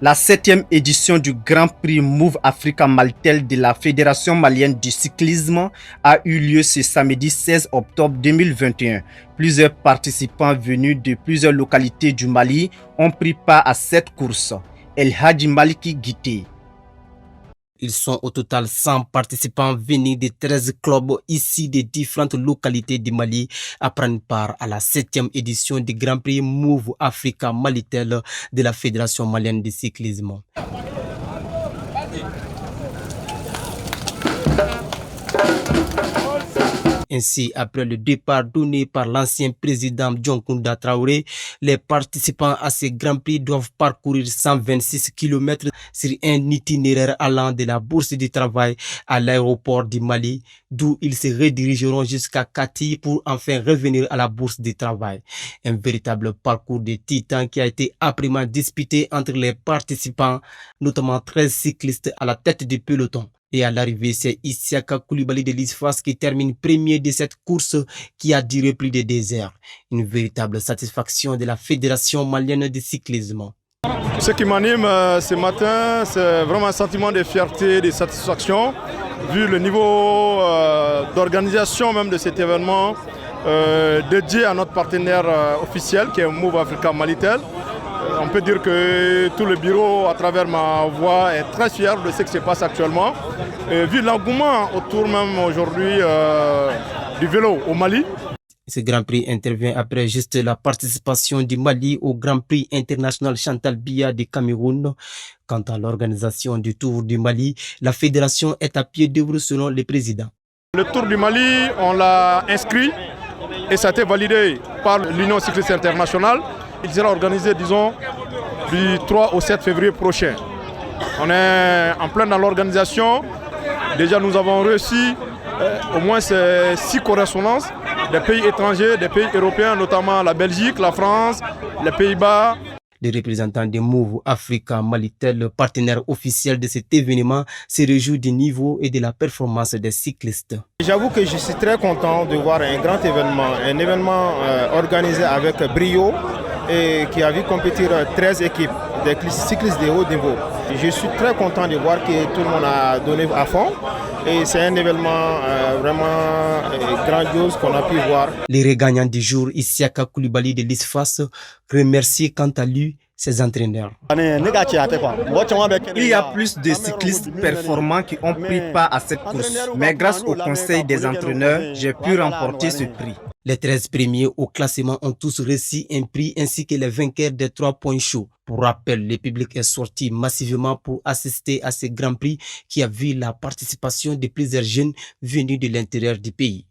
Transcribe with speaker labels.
Speaker 1: La 7e édition du Grand Prix Move Africa Maltel de la Fédération malienne du cyclisme a eu lieu ce samedi 16 octobre 2021. Plusieurs participants venus de plusieurs localités du Mali ont pris part à cette course. El Hadji Maliki Guité. Ils sont au total 100 participants venus de 13 clubs ici des différentes localités du Mali à prendre part à la 7e édition du Grand Prix Move Africa Malitel de la Fédération malienne de cyclisme. Ainsi, après le départ donné par l'ancien président Dioncounda Traoré, les participants à ce Grand Prix doivent parcourir 126 km sur un itinéraire allant de la Bourse du Travail à l'aéroport du Mali, d'où ils se redirigeront jusqu'à Kati pour enfin revenir à la Bourse du Travail. Un véritable parcours de titan qui a été âprement disputé entre les participants, notamment 13 cyclistes à la tête du peloton. Et à l'arrivée, c'est Isiaka Koulibaly de l'ISFAS qui termine premier de cette course qui a duré plus de 2 heures. Une véritable satisfaction de la Fédération malienne de cyclisme.
Speaker 2: Ce qui m'anime ce matin, c'est vraiment un sentiment de fierté, de satisfaction, vu le niveau d'organisation même de cet événement dédié à notre partenaire officiel qui est Move Africa Malitel. On peut dire que tout le bureau, à travers ma voix, est très fier de ce qui se passe actuellement. Et vu l'engouement autour même aujourd'hui du vélo au Mali.
Speaker 1: Ce Grand Prix intervient après juste la participation du Mali au Grand Prix international Chantal Biya du Cameroun. Quant à l'organisation du Tour du Mali, la fédération est à pied d'œuvre selon le président.
Speaker 2: Le Tour du Mali, on l'a inscrit et ça a été validé par l'Union cycliste internationale. Il sera organisé, disons, du 3 au 7 février prochain. On est en plein dans l'organisation. Déjà, nous avons reçu au moins 6 correspondances des pays étrangers, des pays européens, notamment la Belgique, la France, les Pays-Bas.
Speaker 1: Les représentants de Move Africa Malitel, le partenaire officiel de cet événement, se réjouit du niveau et de la performance des cyclistes.
Speaker 3: J'avoue que je suis très content de voir un grand événement, organisé avec brio et qui a vu compétir 13 équipes des cyclistes de haut niveau. Je suis très content de voir que tout le monde a donné à fond et c'est un événement vraiment grandiose qu'on a pu voir.
Speaker 1: Le regagnant du jour, Isiaka Koulibaly de l'ISFAS, remercie quant à lui ses entraîneurs. Il y a plus de cyclistes performants qui ont pris part à cette course, mais grâce au conseil des entraîneurs, j'ai pu remporter ce prix. Les 13 premiers au classement ont tous reçu un prix ainsi que les vainqueurs des 3 points chauds. Pour rappel, le public est sorti massivement pour assister à ce Grand Prix qui a vu la participation de plusieurs jeunes venus de l'intérieur du pays.